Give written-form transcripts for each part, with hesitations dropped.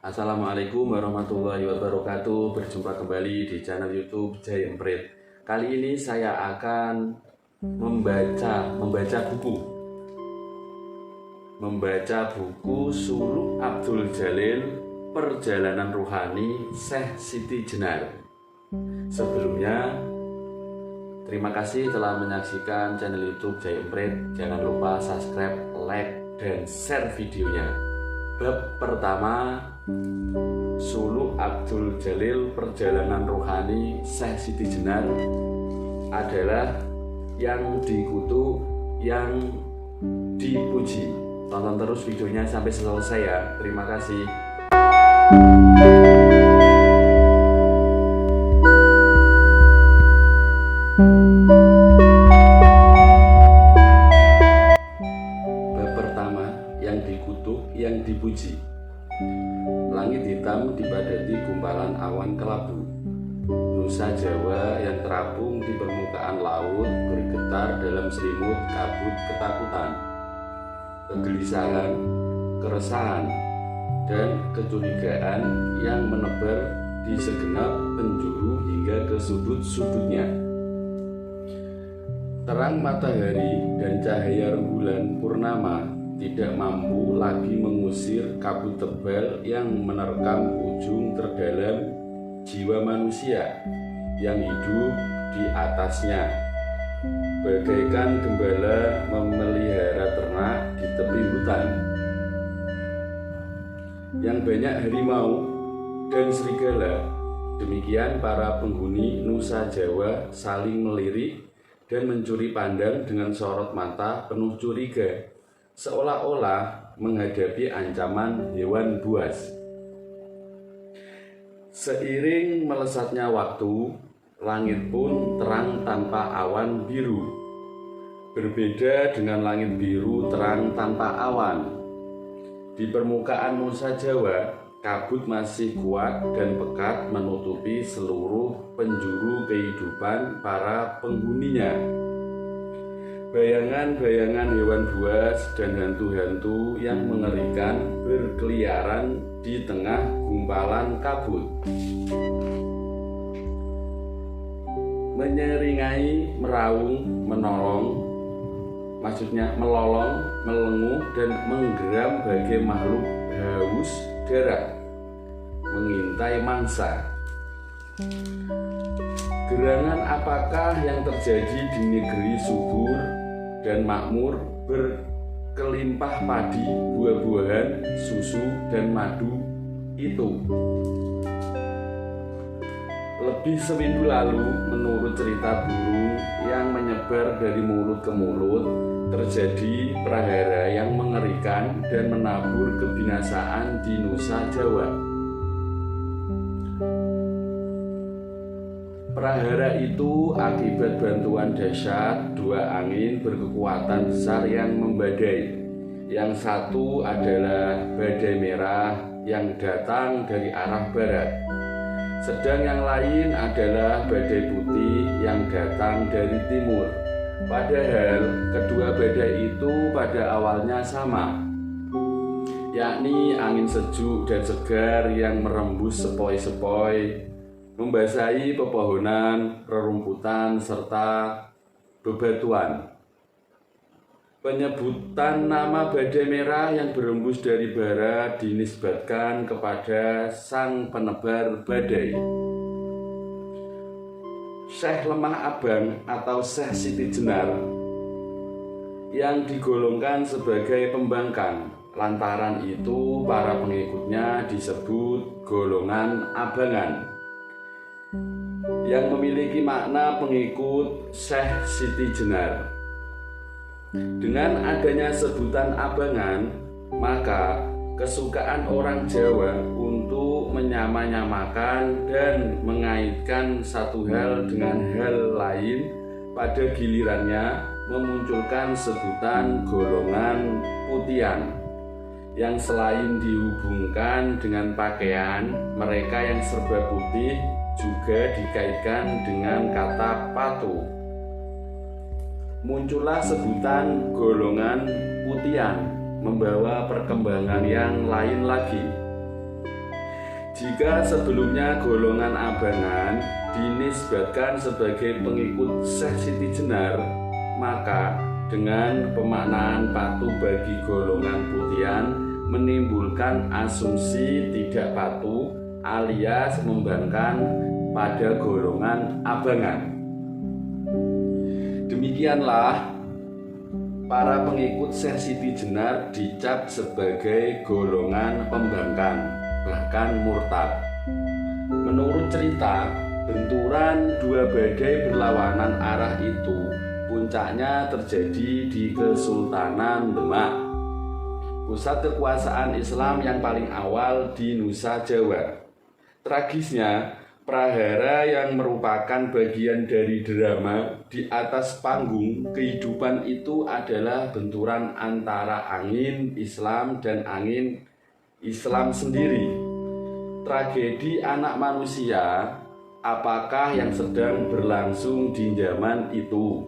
Assalamualaikum warahmatullahi wabarakatuh. Berjumpa kembali di channel YouTube Jai Emprit. Kali ini saya akan membaca buku Suluk Abdul Jalil Perjalanan Ruhani Syekh Siti Jenar. Sebelumnya, terima kasih telah menyaksikan channel YouTube Jai Emprit. Jangan lupa subscribe, like, dan share videonya. Bab pertama, Suluk Abdul Jalil Perjalanan Ruhani Syekh Siti Jenar adalah yang dikutuk, yang dipuji. Tonton terus videonya sampai selesai ya. Terima kasih. Bab pertama, yang dikutuk, yang dipuji. Langit hitam dipadati gumpalan awan kelabu. Nusa Jawa yang terapung di permukaan laut bergetar dalam selimut kabut ketakutan, kegelisahan, keresahan, dan kecurigaan yang menebar di segenap penjuru hingga ke sudut-sudutnya. Terang matahari dan cahaya rembulan purnama tidak mampu lagi mengusir kabut tebal yang menerkam ujung terdalam jiwa manusia yang hidup di atasnya, bagaikan gembala memelihara ternak di tepi hutan. Yang banyak harimau dan serigala, demikian para penghuni Nusa Jawa saling melirik dan mencuri pandang dengan sorot mata penuh curiga, seolah-olah menghadapi ancaman hewan buas. Seiring melesatnya waktu, langit pun terang tanpa awan biru. Berbeda dengan langit biru terang tanpa awan. Di permukaan Nusa Jawa, kabut masih kuat dan pekat menutupi seluruh penjuru kehidupan para penghuninya. Bayangan-bayangan hewan buas dan hantu-hantu yang mengerikan berkeliaran di tengah gumpalan kabut. Menyeringai, meraung, melolong, melenguh, dan menggeram bagai makhluk haus darah, mengintai mangsa. Gerangan apakah yang terjadi di negeri subur dan makmur, berkelimpah padi, buah-buahan, susu, dan madu itu? Lebih seminggu lalu, menurut cerita burung yang menyebar dari mulut ke mulut, terjadi prahara yang mengerikan dan menabur kebinasaan di Nusa Jawa. Prahara itu akibat bantuan dahsyat dua angin berkekuatan besar yang membadai. Yang satu adalah badai merah yang datang dari arah barat, sedang yang lain adalah badai putih yang datang dari timur. Padahal kedua badai itu pada awalnya sama, yakni angin sejuk dan segar yang merembus sepoi-sepoi, membasahi pepohonan, rerumputan, serta bebatuan. Penyebutan nama badai merah yang berembus dari barat dinisbatkan kepada sang penebar badai, Syekh Lemah Abang atau Syekh Siti Jenar, yang digolongkan sebagai pembangkang. Lantaran itu para pengikutnya disebut golongan abangan, yang memiliki makna pengikut Syekh Siti Jenar. Dengan adanya sebutan abangan, maka kesukaan orang Jawa untuk menyamakan dan mengaitkan satu hal dengan hal lain pada gilirannya memunculkan sebutan golongan putian, yang selain dihubungkan dengan pakaian, mereka yang serba putih juga dikaitkan dengan kata patuh. Muncullah sebutan golongan putian membawa perkembangan yang lain lagi. Jika sebelumnya golongan abangan dinisbatkan sebagai pengikut Syekh Siti Jenar, maka dengan pemaknaan patuh bagi golongan putihan menimbulkan asumsi tidak patuh alias membangkang pada golongan abangan. Demikianlah para pengikut Syekh Siti Jenar dicap sebagai golongan pembangkang, bahkan murtad. Menurut cerita, benturan dua badai berlawanan arah itu puncaknya terjadi di Kesultanan Demak, pusat kekuasaan Islam yang paling awal di Nusa Jawa. Tragisnya, prahara yang merupakan bagian dari drama di atas panggung kehidupan itu adalah benturan antara angin Islam dan angin Islam sendiri. Tragedi anak manusia, apakah yang sedang berlangsung di zaman itu?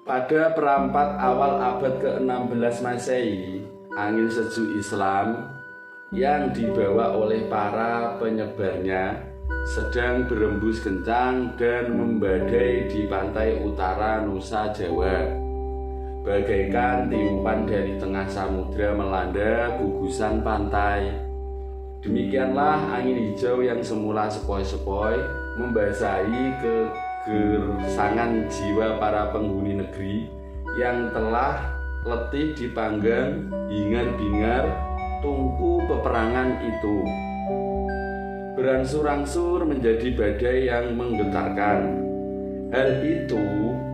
Pada perempat awal abad ke-16 Masehi, angin sejuk Islam yang dibawa oleh para penyebarnya sedang berembus kencang dan membadai di pantai utara Nusa Jawa. Bagaikan tiupan dari tengah samudra melanda gugusan pantai. Demikianlah angin hijau yang semula sepoi-sepoi membasahi kegersangan jiwa para penghuni negeri yang telah letih dipanggang hingar-bingar tungku peperangan itu. Berangsur-angsur menjadi badai yang menggetarkan. Hal itu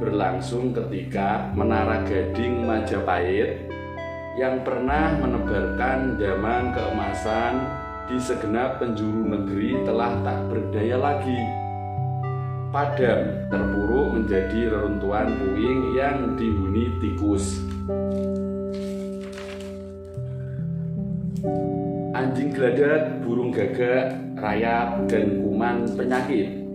berlangsung ketika Menara Gading Majapahit yang pernah menebarkan zaman keemasan di segenap penjuru negeri telah tak berdaya lagi. Padam, terpuruk menjadi reruntuhan puing yang dihuni tikus. Anjing geladak, burung gagak, rayap, dan kuman penyakit.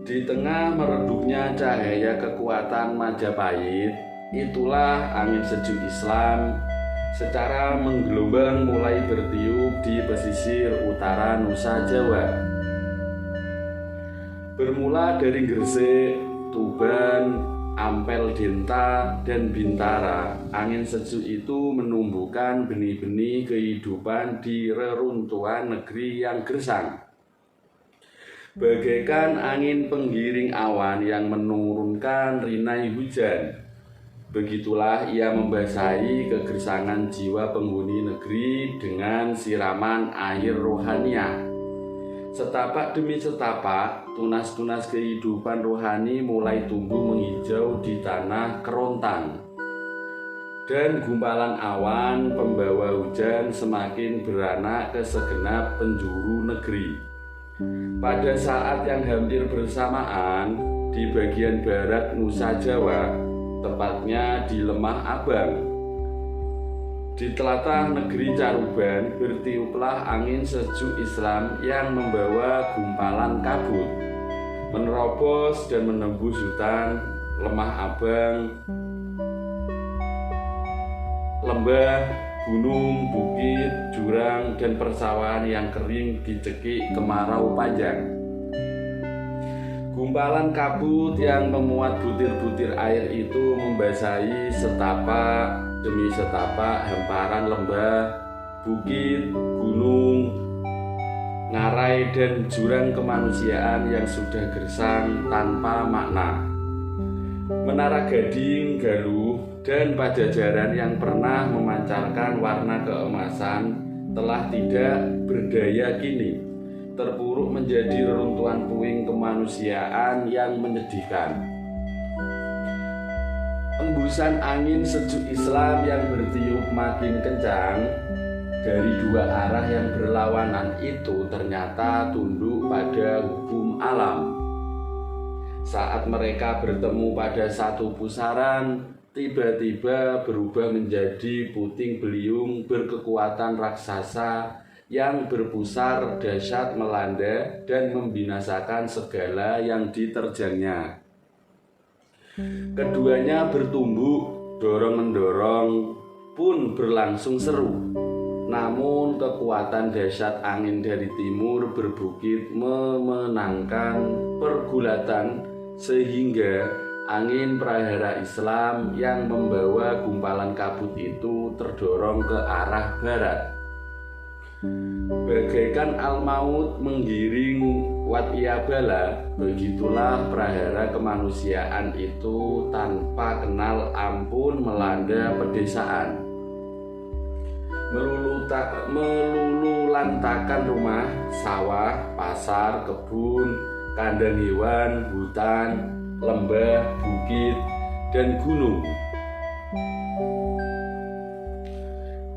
Di tengah meredupnya cahaya kekuatan Majapahit, itulah angin sejuk Islam secara menggelombang mulai bertiup di pesisir utara Nusa Jawa. Bermula dari Gresik, Tuban, Ampel Denta, dan Bintara, angin sejuk itu menumbuhkan benih-benih kehidupan di reruntuhan negeri yang gersang. Bagaikan angin penggiring awan yang menurunkan rinai hujan, begitulah ia membasahi kegersangan jiwa penghuni negeri dengan siraman air rohaniah. Setapak demi setapak, tunas-tunas kehidupan rohani mulai tumbuh menghijau di tanah kerontang. Dan gumpalan awan pembawa hujan semakin beranak ke segenap penjuru negeri. Pada saat yang hampir bersamaan, di bagian barat Nusa Jawa, tepatnya di Lemah Abang, di telatah negeri Caruban, bertiuplah angin sejuk Islam yang membawa gumpalan kabut, menerobos dan menembus hutan, Lemah Abang, lembah, gunung, bukit, jurang, dan persawahan yang kering dicekik kemarau panjang. Gumpalan kabut yang memuat butir-butir air itu membasahi setapak demi setapak hamparan lembah, bukit, gunung, ngarai, dan jurang kemanusiaan yang sudah gersang tanpa makna. Menara Gading, Galuh, dan Pajajaran yang pernah memancarkan warna keemasan telah tidak berdaya kini, terpuruk menjadi reruntuhan puing kemanusiaan yang menyedihkan. Embusan angin sejuk Islam yang bertiup makin kencang dari dua arah yang berlawanan itu ternyata tunduk pada hukum alam. Saat mereka bertemu pada satu pusaran, tiba-tiba berubah menjadi puting beliung berkekuatan raksasa yang berpusar dahsyat melanda dan membinasakan segala yang diterjangnya. Keduanya bertumbuk, dorong-mendorong pun berlangsung seru. Namun kekuatan dahsyat angin dari timur berbukit memenangkan pergulatan sehingga angin prahara Islam yang membawa gumpalan kabut itu terdorong ke arah barat. Bagaikan al-maut menggiring watyabala, begitulah prahara kemanusiaan itu tanpa kenal ampun melanda pedesaan, melululantakan rumah, sawah, pasar, kebun, kandang hewan, hutan, lembah, bukit, dan gunung.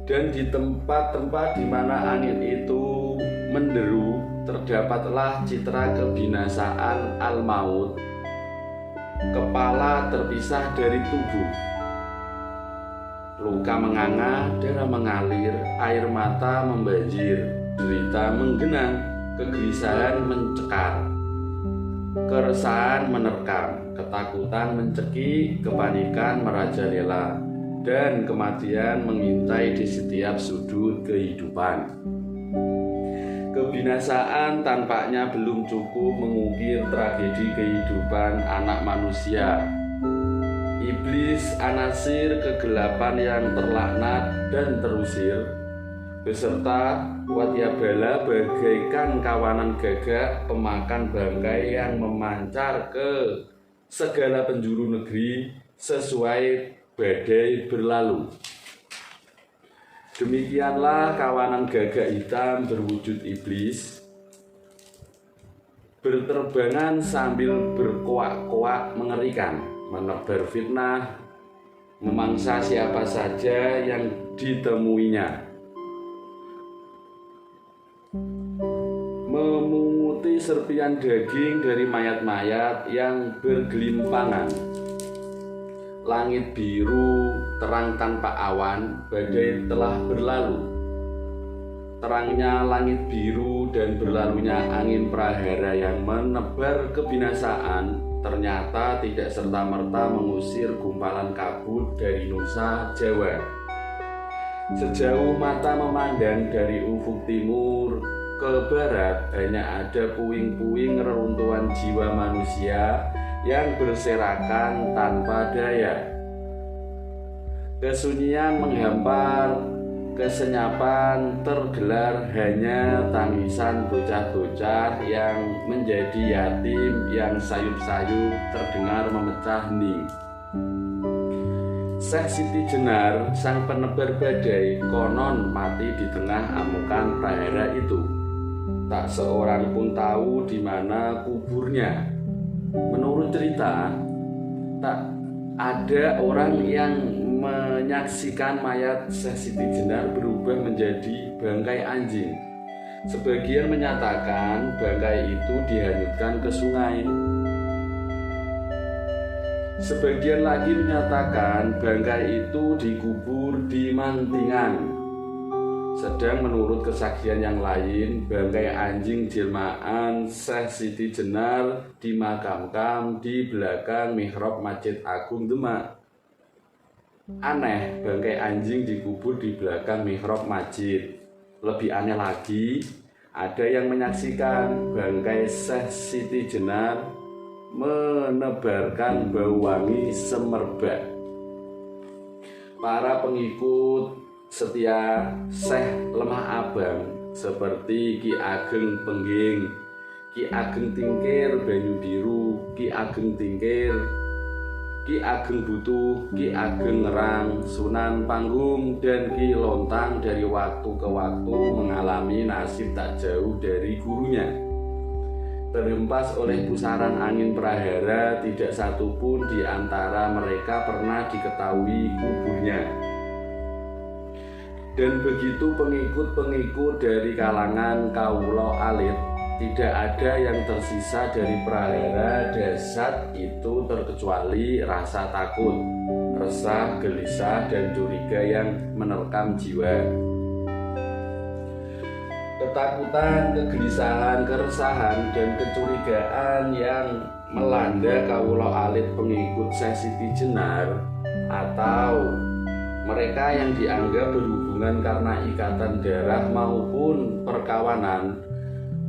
Dan di tempat-tempat di mana angin itu menderu, terdapatlah citra kebinasaan al-maut. Kepala terpisah dari tubuh, luka menganga, darah mengalir, air mata membanjir, derita menggenang, kegelisahan mencekar, keresahan menerkam, ketakutan mencekik, kepanikan merajalela, dan kematian mengintai di setiap sudut kehidupan. Kebinasaan tampaknya belum cukup mengukir tragedi kehidupan anak manusia. Iblis, anasir kegelapan yang terlaknat dan terusir, beserta watyabala bagaikan kawanan gagak pemakan bangkai yang memancar ke segala penjuru negeri sesuai badai berlalu. Demikianlah kawanan gagak hitam berwujud iblis, berterbangan sambil berkoak-koak mengerikan, menebar fitnah, memangsa siapa saja yang ditemuinya, memunguti serpian daging dari mayat-mayat yang bergelimpangan. Langit biru terang tanpa awan, badai telah berlalu. Terangnya langit biru dan berlalunya angin prahara yang menebar kebinasaan ternyata tidak serta-merta mengusir gumpalan kabut dari Nusa Jawa. Sejauh mata memandang dari ufuk timur ke barat, hanya ada puing-puing reruntuhan jiwa manusia yang berserakan tanpa daya. Kesunyian menghampar, kesenyapan tergelar, hanya tangisan bocah-bocah yang menjadi yatim yang sayup-sayup terdengar memecah hening. Syekh Siti Jenar, sang penebar badai, konon mati di tengah amukan prahara itu. Tak seorang pun tahu di mana kuburnya. Menurut cerita, tak ada orang yang menyaksikan mayat Syekh Siti Jenar berubah menjadi bangkai anjing. Sebagian menyatakan bangkai itu dihanyutkan ke sungai. Sebagian lagi menyatakan bangkai itu dikubur di Mantingan. Sedang menurut kesaksian yang lain, bangkai anjing jelmaan Syekh Siti Jenar dimakamkan di belakang mihrab Masjid Agung Demak. Aneh, bangkai anjing dikubur di belakang mihrab masjid. Lebih aneh lagi, ada yang menyaksikan bangkai Syekh Siti Jenar menebarkan bau wangi semerbak. Para pengikut setia Syekh Lemah Abang seperti Ki Ageng Pengging, Ki Ageng Tingkir Banyu Biru, Ki Ageng Tingkir, Ki Ageng Butuh, Ki Ageng Ngerang, Sunan Panggung, dan Ki Lontang dari waktu ke waktu mengalami nasib tak jauh dari gurunya. Terhempas oleh pusaran angin prahara, tidak satu pun di antara mereka pernah diketahui kuburnya. Dan begitu pengikut-pengikut dari kalangan Kawula Alit, tidak ada yang tersisa dari prahara dasar itu terkecuali rasa takut, resah, gelisah, dan curiga yang menerkam jiwa. Ketakutan, kegelisahan, keresahan, dan kecurigaan yang melanda Kawula Alit pengikut Syekh Siti Jenar atau Mereka yang dianggap berhubungan karena ikatan darah maupun perkawanan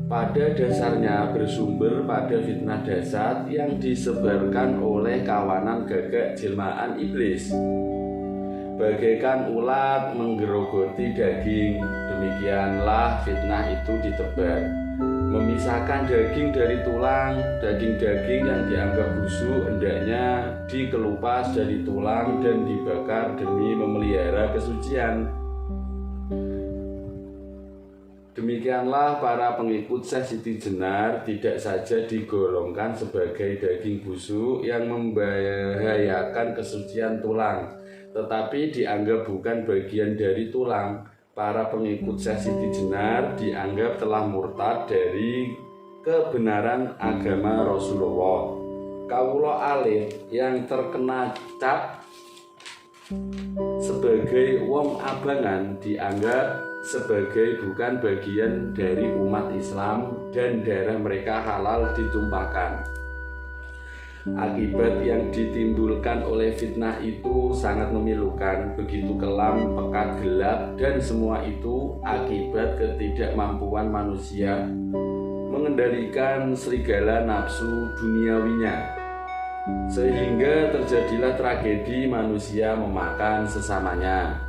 pada dasarnya bersumber pada fitnah dasar yang disebarkan oleh kawanan gagak jelmaan iblis. Bagaikan ulat menggerogoti daging, demikianlah fitnah itu ditebar. Memisahkan daging dari tulang, daging-daging yang dianggap busuk hendaknya dikelupas dari tulang dan dibakar demi memelihara kesucian. Demikianlah para pengikut Syekh Siti Jenar tidak saja digolongkan sebagai daging busuk yang membahayakan kesucian tulang, tetapi dianggap bukan bagian dari tulang. Para pengikut Syekh Siti Jenar dianggap telah murtad dari kebenaran agama Rasulullah. Kawula alit yang terkena cap sebagai wong abangan dianggap sebagai bukan bagian dari umat Islam dan darah mereka halal ditumpahkan. Akibat yang ditimbulkan oleh fitnah itu sangat memilukan, begitu kelam, pekat, gelap, dan semua itu akibat ketidakmampuan manusia mengendalikan serigala nafsu duniawinya. Sehingga terjadilah tragedi manusia memakan sesamanya.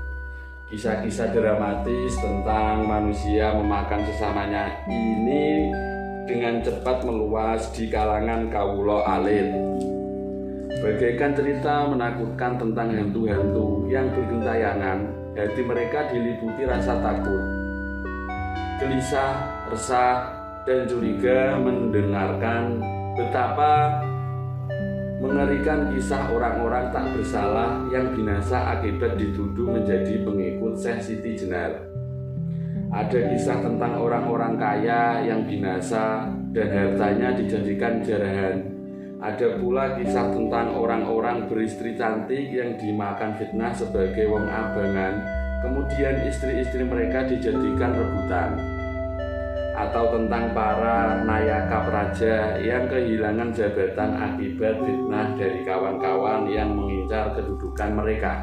Kisah-kisah dramatis tentang manusia memakan sesamanya ini dengan cepat meluas di kalangan kawula alit. Bagaikan cerita menakutkan tentang hantu-hantu yang bergentayangan, hati mereka diliputi rasa takut, gelisah, resah, dan curiga mendengarkan betapa mengerikan kisah orang-orang tak bersalah yang binasa akibat dituduh menjadi pengikut Syekh Siti Jenar. Ada kisah tentang orang-orang kaya yang binasa dan hartanya dijadikan jarahan. Ada pula kisah tentang orang-orang beristri cantik yang dimakan fitnah sebagai wong abangan, kemudian istri-istri mereka dijadikan rebutan. Atau tentang para nayaka praja yang kehilangan jabatan akibat fitnah dari kawan-kawan yang mengincar kedudukan mereka.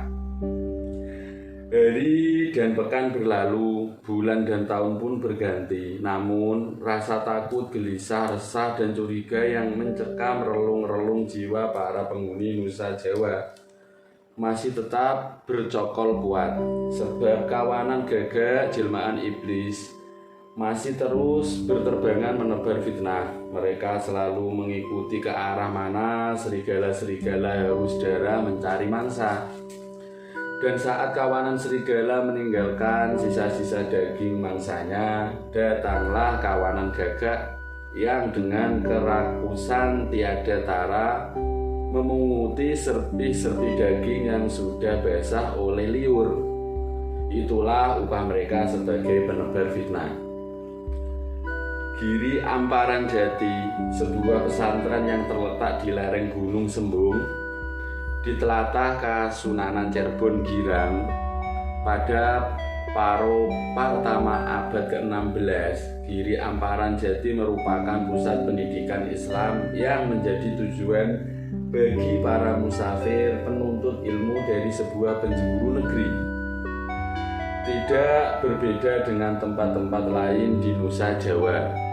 Hari dan pekan berlalu, bulan dan tahun pun berganti. Namun rasa takut, gelisah, resah, dan curiga yang mencekam relung-relung jiwa para penghuni Nusa Jawa masih tetap bercokol kuat. Sebab kawanan gagak jelmaan iblis masih terus berterbangan menebar fitnah. Mereka selalu mengikuti ke arah mana serigala-serigala haus darah mencari mangsa. Dan saat kawanan serigala meninggalkan sisa-sisa daging mangsanya, datanglah kawanan gagak yang dengan kerakusan tiada tara memunguti serpih-serpih daging yang sudah basah oleh liur. Itulah upah mereka sebagai penebar fitnah. Giri Amparan Jati, sebuah pesantren yang terletak di lereng Gunung Sembung di telatah Kasunanan Cirebon Girang pada Paro pertama abad ke-16. Giri Amparan Jati merupakan pusat pendidikan Islam yang menjadi tujuan bagi para musafir penuntut ilmu dari sebuah penjuru negeri. Tidak berbeda dengan tempat-tempat lain di Nusa Jawa.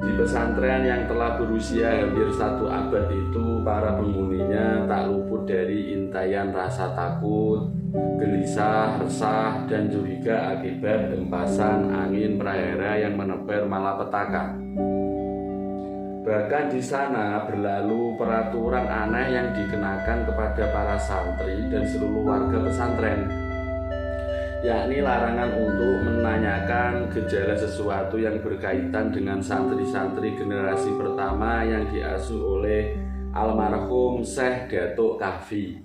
Di pesantren yang telah berusia hampir 1 abad itu, para penghuninya tak luput dari intayan rasa takut, gelisah, resah, dan curiga akibat hempasan angin prahara yang menebar malapetaka. Bahkan di sana berlalu peraturan aneh yang dikenakan kepada para santri dan seluruh warga pesantren, yakni larangan untuk menanyakan gejala sesuatu yang berkaitan dengan santri-santri generasi pertama yang diasuh oleh almarhum Syekh Datuk Kahfi,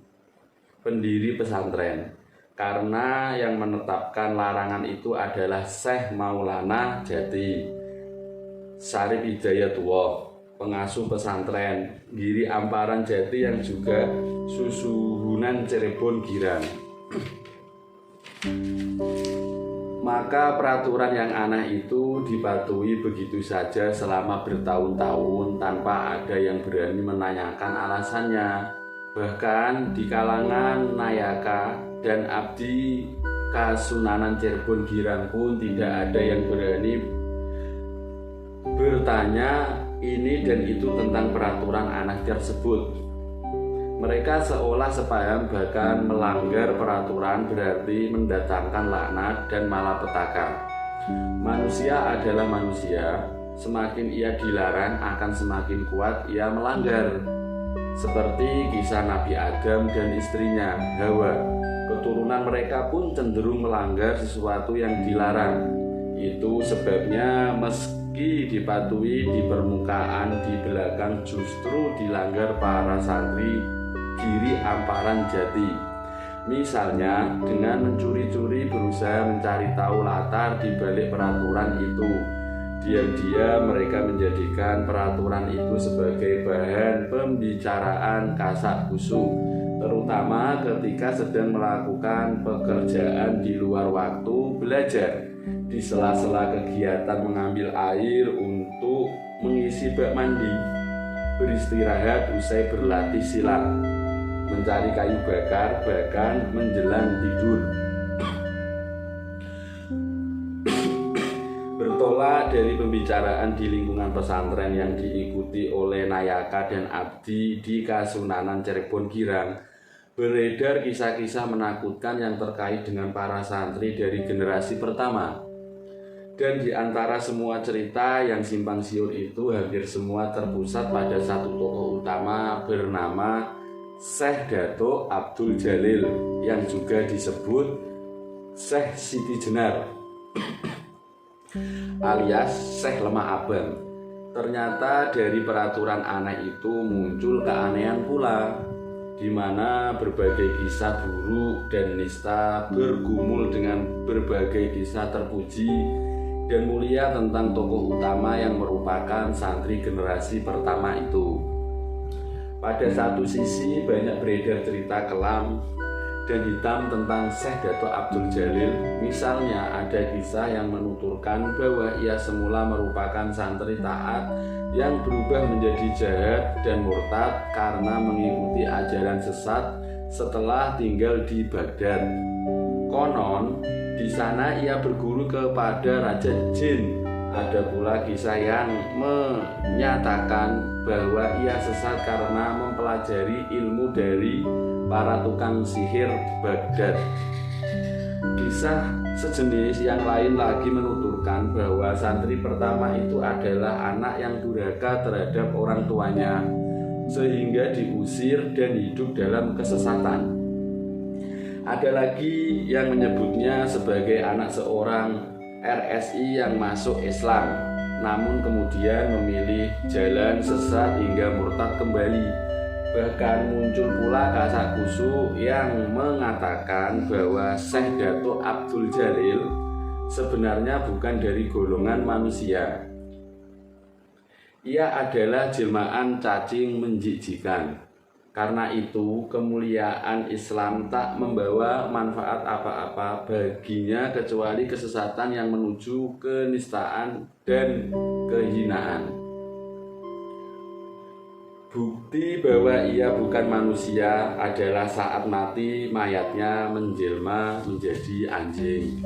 pendiri pesantren. Karena yang menetapkan larangan itu adalah Syekh Maulana Jati Syarif Hidayatullah, pengasuh pesantren Giri Amparan Jati yang juga susuhunan Cirebon Girang. Maka peraturan yang aneh itu dipatuhi begitu saja selama bertahun-tahun tanpa ada yang berani menanyakan alasannya. Bahkan di kalangan Nayaka dan abdi Kasunanan Cirebon Girang pun tidak ada yang berani bertanya ini dan itu tentang peraturan anak tersebut. Mereka seolah sepaham, bahkan melanggar peraturan berarti mendatangkan laknat dan malapetaka. Manusia adalah manusia, semakin ia dilarang akan semakin kuat ia melanggar. Seperti kisah Nabi Adam dan istrinya Hawa, keturunan mereka pun cenderung melanggar sesuatu yang dilarang. Itu sebabnya meski dipatuhi di permukaan, di belakang justru dilanggar para santri Giri Amparan Jati. Misalnya dengan mencuri-curi berusaha mencari tahu latar di balik peraturan itu. Diam-diam mereka menjadikan peraturan itu sebagai bahan pembicaraan kasak kusuk, terutama ketika sedang melakukan pekerjaan di luar waktu belajar, di sela-sela kegiatan mengambil air untuk mengisi bak mandi, beristirahat usai berlatih silat, mencari kayu bakar, bahkan menjelang tidur. Bertolak dari pembicaraan di lingkungan pesantren yang diikuti oleh Nayaka dan abdi di Kasunanan Cirebon Girang, beredar kisah-kisah menakutkan yang terkait dengan para santri dari generasi pertama. Dan di antara semua cerita yang simpang siur itu, hampir semua terpusat pada satu tokoh utama bernama Syekh Datuk Abdul Jalil, yang juga disebut Syekh Siti Jenar alias Syekh Lemah Abang. Ternyata dari peraturan aneh itu muncul keanehan pula, di mana berbagai kisah buruk dan nista bergumul dengan berbagai kisah terpuji dan mulia tentang tokoh utama yang merupakan santri generasi pertama itu. Pada satu sisi banyak beredar cerita kelam dan hitam tentang Syekh Datuk Abdul Jalil. Misalnya ada kisah yang menuturkan bahwa ia semula merupakan santri taat yang berubah menjadi jahat dan murtad karena mengikuti ajaran sesat setelah tinggal di Baghdad. Konon di sana ia berguru kepada Raja Jin. Ada pula kisah yang menyatakan bahwa ia sesat karena mempelajari ilmu dari para tukang sihir Baghdad. Kisah sejenis yang lain lagi menuturkan bahwa santri pertama itu adalah anak yang durhaka terhadap orang tuanya, sehingga diusir dan hidup dalam kesesatan. Ada lagi yang menyebutnya sebagai anak seorang RSI yang masuk Islam, namun kemudian memilih jalan sesat hingga murtad kembali. Bahkan muncul pula kasak kusuk yang mengatakan bahwa Syekh Datuk Abdul Jalil sebenarnya bukan dari golongan manusia. Ia adalah jelmaan cacing menjijikan. Karena itu kemuliaan Islam tak membawa manfaat apa-apa baginya kecuali kesesatan yang menuju kenistaan dan kehinaan. Bukti bahwa ia bukan manusia adalah saat mati mayatnya menjelma menjadi anjing.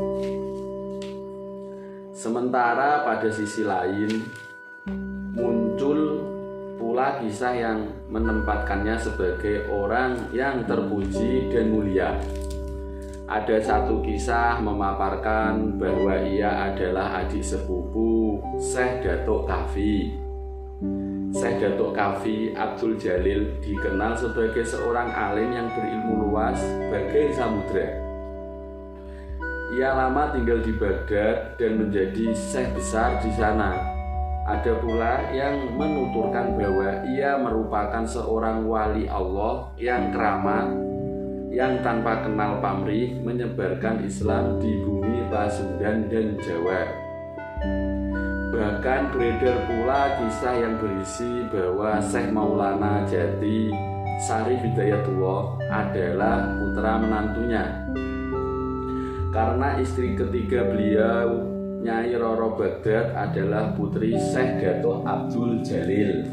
Sementara pada sisi lain muncul pula kisah yang menempatkannya sebagai orang yang terpuji dan mulia. Ada satu kisah memaparkan bahwa ia adalah adik sepupu Syekh Datuk Kafi. Syekh Datuk Kafi Abdul Jalil dikenal sebagai seorang alim yang berilmu luas bagai samudra. Ia lama tinggal di Baghdad dan menjadi syekh besar di sana. Ada pula yang menuturkan bahwa ia merupakan seorang wali Allah yang keramat, yang tanpa kenal pamrih menyebarkan Islam di bumi Pasundan dan Jawa. Bahkan beredar pula kisah yang berisi bahwa Syekh Maulana Jati Sarif Hidayatullah adalah putra menantunya. Karena istri ketiga beliau, Nyai Roro Baghdad, adalah putri Syekh Datuk Abdul Jalil.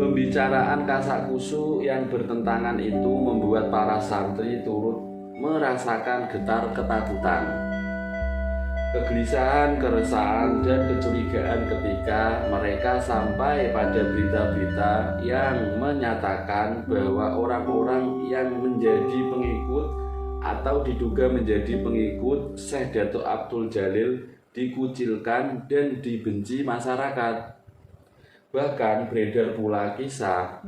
Pembicaraan kasak-kusuk yang bertentangan itu membuat para santri turut merasakan getar ketakutan, kegelisahan, keresahan, dan kecurigaan ketika mereka sampai pada berita-berita yang menyatakan bahwa orang-orang yang menjadi pengikut atau diduga menjadi pengikut Syekh Datuk Abdul Jalil dikucilkan dan dibenci masyarakat. Bahkan beredar pula kisah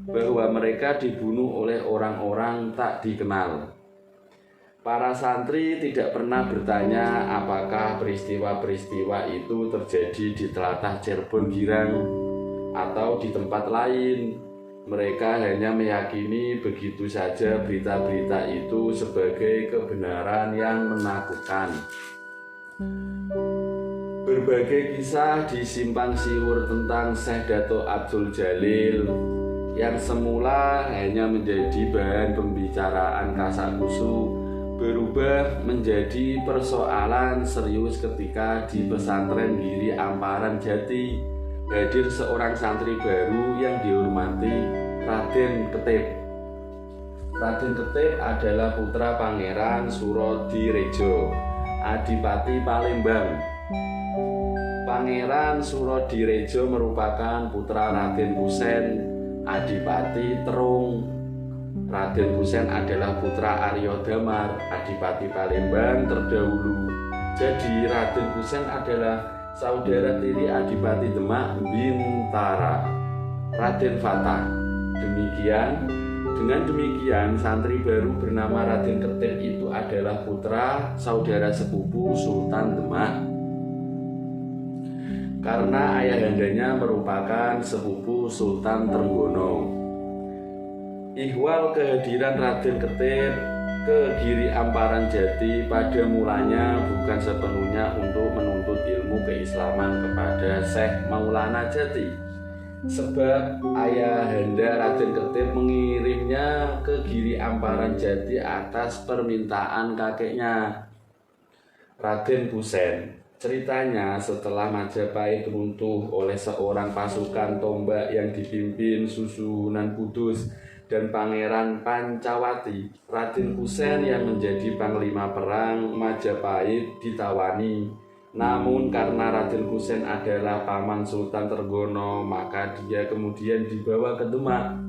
bahwa mereka dibunuh oleh orang-orang tak dikenal. Para santri tidak pernah bertanya apakah peristiwa-peristiwa itu terjadi di telatah Cirebon Girang atau di tempat lain. Mereka hanya meyakini begitu saja berita-berita itu sebagai kebenaran yang menakutkan. Berbagai kisah disimpang siur tentang Syekh Datuk Abdul Jalil yang semula hanya menjadi bahan pembicaraan kasak-kusuk berubah menjadi persoalan serius ketika di pesantren Giri Amparan Jati hadir seorang santri baru yang dihormati Raden Ketip. Raden Ketip adalah putra Pangeran Surodirejo, Adipati Palembang. Pangeran Surodirejo merupakan putra Raden Kusen, Adipati Terung. Raden Kusen adalah putra Arya Damar, Adipati Palembang terdahulu. Jadi Raden Kusen adalah saudara tiri Adipati Demak Bintara, Raden Fatah. Dengan demikian santri baru bernama Raden Ketip itu adalah putra saudara sepupu Sultan Demak, karena ayahandanya merupakan sepupu Sultan Trenggono. Ihwal kehadiran Raden Ketip ke Giri Amparan Jati pada mulanya bukan sepenuhnya untuk menuntut ilmu keislaman kepada Syekh Maulana Jati, sebab ayahanda Raden Ketip mengirimnya ke Giri Amparan Jati atas permintaan kakeknya, Raden Kusen. Ceritanya, setelah Majapahit runtuh oleh seorang pasukan tombak yang dipimpin Susuhunan Kudus dan Pangeran Pancawati, Raden Kusen yang menjadi panglima perang Majapahit ditawani. Namun karena Raden Kusen adalah paman Sultan Trenggono, maka dia kemudian dibawa ke Demak.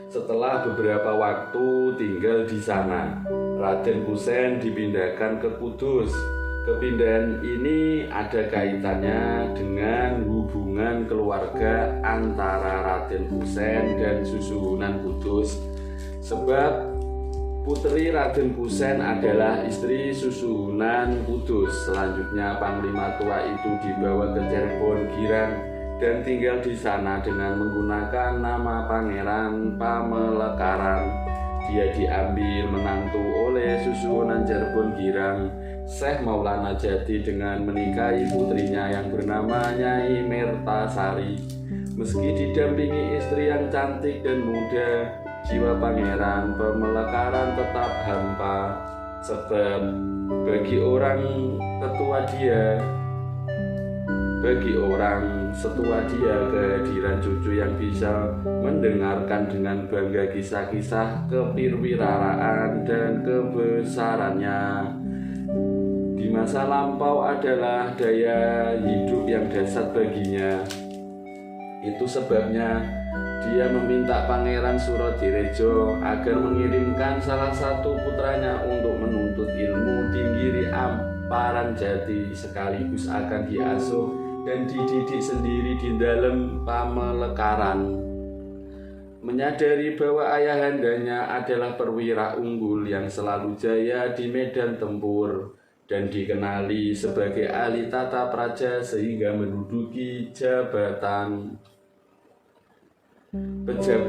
Setelah beberapa waktu tinggal di sana, Raden Kusen dipindahkan ke Kudus. Kepindahan ini ada kaitannya dengan hubungan keluarga antara Raden Kusen dan Susuhunan Kudus, sebab putri Raden Kusen adalah istri Susuhunan Kudus. Selanjutnya panglima tua itu dibawa ke Cirebon Girang dan tinggal di sana dengan menggunakan nama Pangeran Pamelekaran. Dia diambil menantu oleh Susuhunan Cirebon Girang, Syekh Maulana Jati, dengan menikahi putrinya yang bernama Nyai Mertasari. Meski didampingi istri yang cantik dan muda, jiwa Pangeran Pamelekaran tetap hampa, sebab bagi orang setua dia kehadiran cucu yang bisa mendengarkan dengan bangga kisah-kisah kepirwiraraan dan kebesarannya di masa lampau adalah daya hidup yang dasar baginya. Itu sebabnya dia meminta Pangeran Surodirejo agar mengirimkan salah satu putranya untuk menuntut ilmu di Giri Amparan Jati, sekaligus akan diasuh dan dididik sendiri di dalam Pamelekaran. Menyadari bahwa ayahandanya adalah perwira unggul yang selalu jaya di medan tempur dan dikenali sebagai ahli tata praja sehingga menduduki jabatan pecat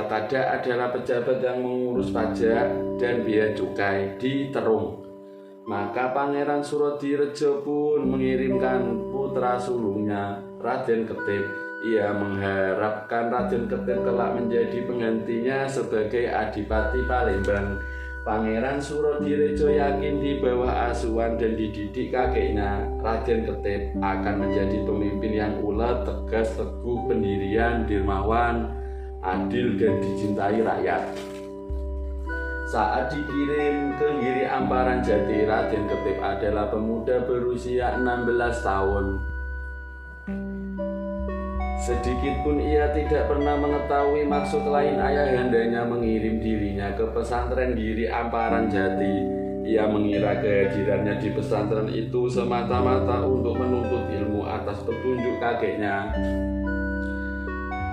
tada adalah pejabat yang mengurus pajak dan bea cukai di Terung. Maka Pangeran Surodirejo pun mengirimkan putra sulungnya, Raden Ketip. Ia mengharapkan Raden Ketip kelak menjadi penggantinya sebagai Adipati Palembang. Pangeran Surodirejo yakin di bawah asuhan dan dididik kakeknya, Raden Ketip akan menjadi pemimpin yang ulet, tegas, teguh, pendirian, dermawan, adil, dan dicintai rakyat. Saat dikirim ke Giri Amparan Jati, Raden Ketip adalah pemuda berusia 16 tahun. Sedikitpun ia tidak pernah mengetahui maksud lain ayahandanya mengirim dirinya ke pesantren Giri Amparan Jati. Ia mengira kehadirannya di pesantren itu semata-mata untuk menuntut ilmu atas petunjuk kakeknya.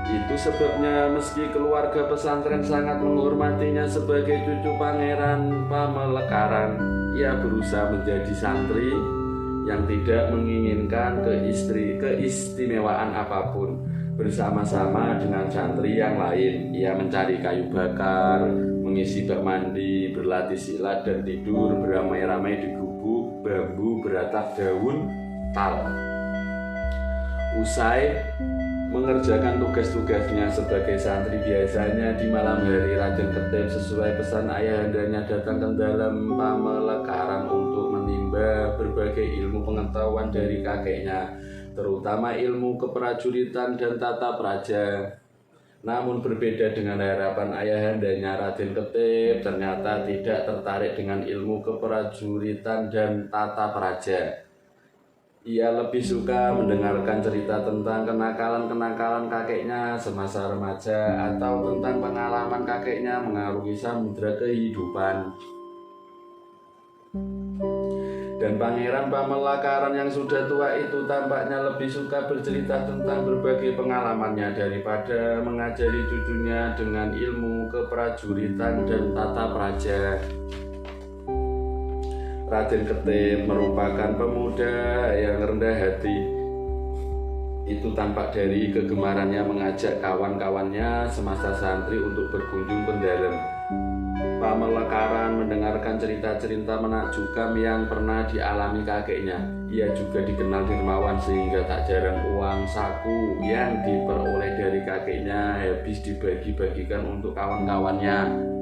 Itu sebabnya meski keluarga pesantren sangat menghormatinya sebagai cucu Pangeran Pamekaran, ia berusaha menjadi santri yang tidak menginginkan keistimewaan apapun. Bersama-sama dengan santri yang lain, ia mencari kayu bakar, mengisi bak mandi, berlatih silat dan tidur beramai-ramai di gubuk bambu beratap daun tal. Usai mengerjakan tugas-tugasnya sebagai santri, biasanya di malam hari Raden Ketip sesuai pesan ayahandanya datang ke dalam Pamekaran untuk menimba berbagai ilmu pengetahuan dari kakeknya, terutama ilmu keprajuritan dan tata praja. Namun berbeda dengan harapan ayahandanya, Raden Ketip ternyata tidak tertarik dengan ilmu keprajuritan dan tata praja. Ia lebih suka mendengarkan cerita tentang kenakalan-kenakalan kakeknya semasa remaja atau tentang pengalaman kakeknya mengarungi samudera kehidupan. Dan Pangeran Pamekaran yang sudah tua itu tampaknya lebih suka bercerita tentang berbagai pengalamannya daripada mengajari cucunya dengan ilmu keprajuritan dan tata praja. Raden Ketip merupakan pemuda yang rendah hati. Itu tampak dari kegemarannya mengajak kawan-kawannya semasa santri untuk berkunjung ke dalam Pamekaran mendengarkan cerita-cerita menakjubkan yang pernah dialami kakeknya. Ia juga dikenal dermawan sehingga tak jarang uang saku yang diperoleh dari kakeknya habis dibagi-bagikan untuk kawan-kawannya.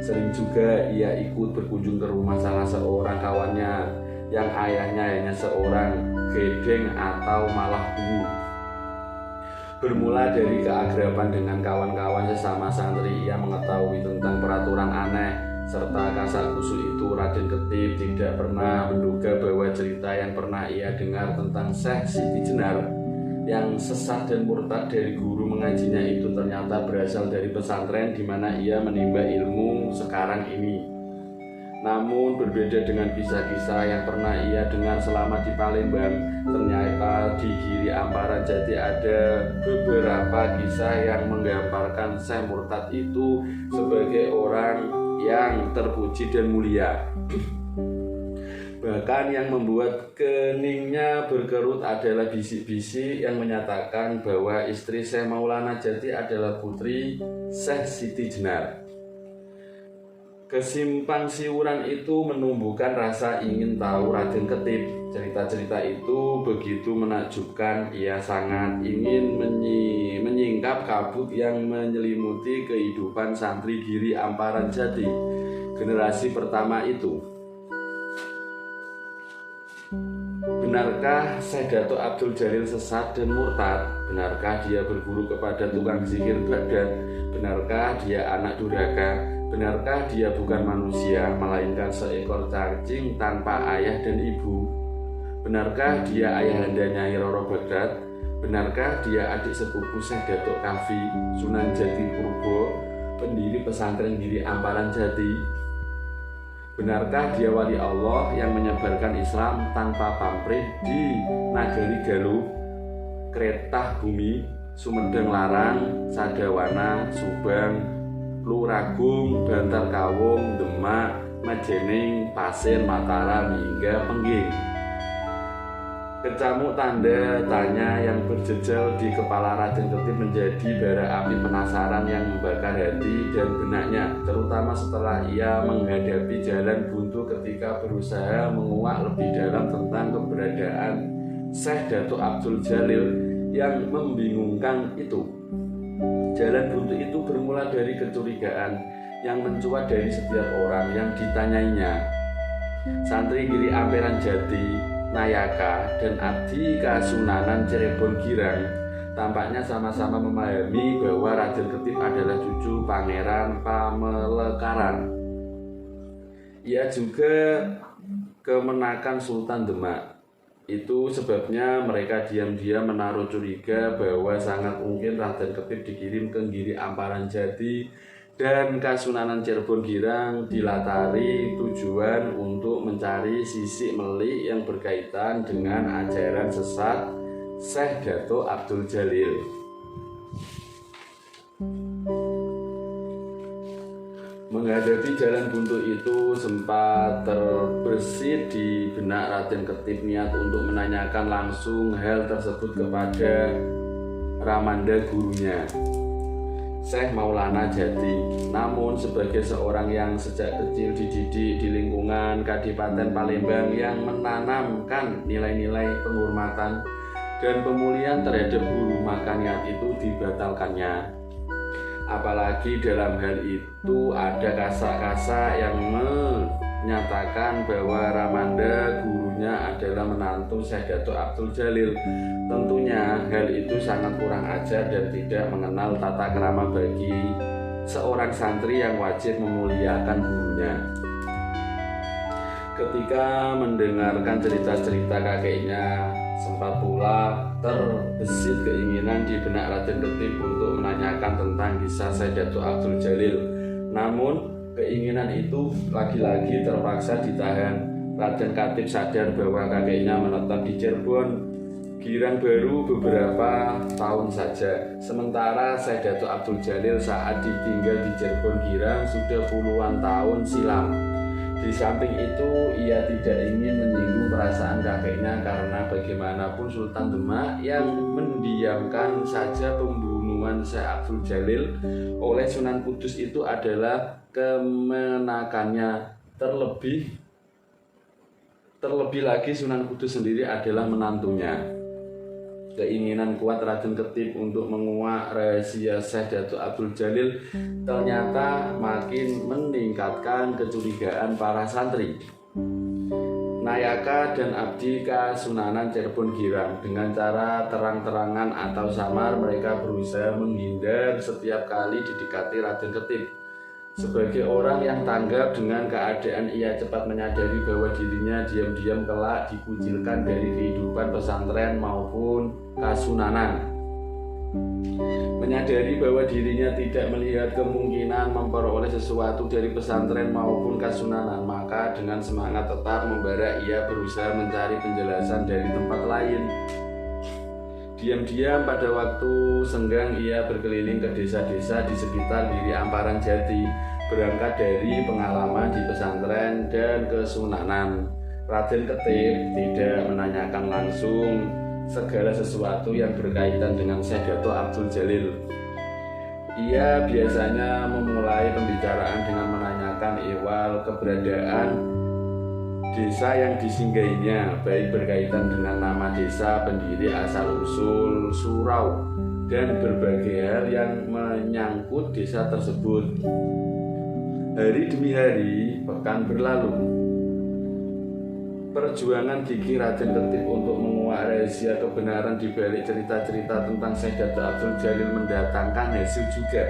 Sering juga ia ikut berkunjung ke rumah salah seorang kawannya yang ayahnya hanya seorang gedeng atau malah guru. Bermula dari keakraban dengan kawan-kawan sesama santri, ia mengetahui tentang peraturan aneh serta kasak kusuk itu. Raden Ketip tidak pernah menduga bahwa cerita yang pernah ia dengar tentang Syekh Siti Jenar yang sesat dan murtad dari guru mengajinya itu ternyata berasal dari pesantren di mana ia menimba ilmu sekarang ini. Namun berbeda dengan kisah-kisah yang pernah ia dengar selama di Palembang, ternyata di Giri Amparan Jati ada beberapa kisah yang menggambarkan Syekh Murtad itu sebagai orang yang terpuji dan mulia. Bahkan yang membuat keningnya berkerut adalah bisik-bisik yang menyatakan bahwa istri Syekh Maulana Jati adalah putri Syekh Siti Jenar. Kesimpang siuran itu menumbuhkan rasa ingin tahu Raden Ketip. Cerita-cerita itu begitu menakjubkan, ia sangat ingin menyingkap kabut yang menyelimuti kehidupan santri Giri Amparan Jati generasi pertama itu. Benarkah Syekh Datuk Abdul Jalil sesat dan murtad? Benarkah dia berguru kepada tukang sihir Baghdad? Benarkah dia anak durhaka? Benarkah dia bukan manusia, melainkan seekor cacing tanpa ayah dan ibu? Benarkah dia ayahanda Nyai Roro Baghdad? Benarkah dia adik sepupu Syekh Datuk Kafi Sunan Jati Purbo, pendiri pesantren Giri Amparan Jati? Benarkah dia wali Allah yang menyebarkan Islam tanpa pamrih di Nagari Galuh, Kretah Bumi, Sumedang Larang, Sadawana, Subang, Luragung, Bantar Kawung, Demak, Majening, Pasir, Mataram hingga Pengging? Kecamuk tanda tanya yang berjejal di kepala Raden Ketip menjadi bara api penasaran yang membakar hati dan benaknya, terutama setelah ia menghadapi jalan buntu ketika berusaha menguak lebih dalam tentang keberadaan Syekh Datuk Abdul Jalil yang membingungkan itu. Jalan buntu itu bermula dari kecurigaan yang mencuat dari setiap orang yang ditanyainya. Santri Giri Amperan Jati, Nayaka, dan Abdi Kasunanan Cirebon Girang tampaknya sama-sama memahami bahwa Raden Ketip adalah cucu Pangeran Pamelekaran. Ia juga kemenakan Sultan Demak. Itu sebabnya mereka diam-diam menaruh curiga bahwa sangat mungkin Raden Ketip dikirim ke Giri Amparan Jati dan Kasunanan Cirebon Girang dilatari tujuan untuk mencari sisik melik yang berkaitan dengan ajaran sesat Syekh Dato Abdul Jalil. Menghadapi jalan buntu itu sempat terbersit di benak Raden Ketip niat untuk menanyakan langsung hal tersebut kepada Ramanda gurunya, Syekh Maulana Jati. Namun sebagai seorang yang sejak kecil dididik di lingkungan Kadipaten Palembang yang menanamkan nilai-nilai penghormatan dan pemulihan terhadap guru, maka niat itu dibatalkannya. Apalagi dalam hal itu ada kasa-kasa yang menyatakan bahwa Ramanda gurunya adalah menantu Syekh Dato Abdul Jalil. Tentunya hal itu sangat kurang ajar dan tidak mengenal tata krama bagi seorang santri yang wajib memuliakan gurunya. Ketika mendengarkan cerita-cerita kakeknya, sempat pula terbesit keinginan di benak Raden Ketip untuk menanyakan tentang kisah Syekh Dato Abdul Jalil. Namun keinginan itu lagi-lagi terpaksa ditahan. Raden Ketip sadar bahwa kakeknya menetap di Cirebon Girang baru beberapa tahun saja, sementara Syekh Dato Abdul Jalil saat ditinggal di Cirebon Girang sudah puluhan tahun silam. Di samping itu, ia tidak ingin menyinggung perasaan kakeknya karena bagaimanapun Sultan Demak yang mendiamkan saja pembunuhan Syekh Abdul Jalil oleh Sunan Kudus itu adalah kemenakannya. Terlebih lagi Sunan Kudus sendiri adalah menantunya. Keinginan kuat Raden Ketip untuk menguak rahasia Syekh Dato Abdul Jalil ternyata makin meningkatkan kecurigaan para santri. Nayaka dan Abdi Kasunanan Cirebon Girang dengan cara terang-terangan atau samar mereka berusaha menghindar setiap kali didekati Raden Ketip. Sebagai orang yang tanggap dengan keadaan, ia cepat menyadari bahwa dirinya diam-diam kelak dikucilkan dari kehidupan pesantren maupun kasunanan. Menyadari bahwa dirinya tidak melihat kemungkinan memperoleh sesuatu dari pesantren maupun kasunanan, maka dengan semangat tetap membara ia berusaha mencari penjelasan dari tempat lain. Diam-diam pada waktu senggang ia berkeliling ke desa-desa di sekitar Giri Amparan Jati, berangkat dari pengalaman di pesantren dan kesunanan. Raden Ketip tidak menanyakan langsung segala sesuatu yang berkaitan dengan Syekh Dato Abdul Jalil. Ia biasanya memulai pembicaraan dengan menanyakan ihwal keberadaan desa yang disinggahinya, baik berkaitan dengan nama desa, pendiri, asal-usul, surau, dan berbagai hal yang menyangkut desa tersebut. Hari demi hari, pekan berlalu. Perjuangan gigih Raden Ketip untuk menguak rahasia kebenaran di balik cerita-cerita tentang Syekh Dato Abdul Jalil mendatangkan hasil juga.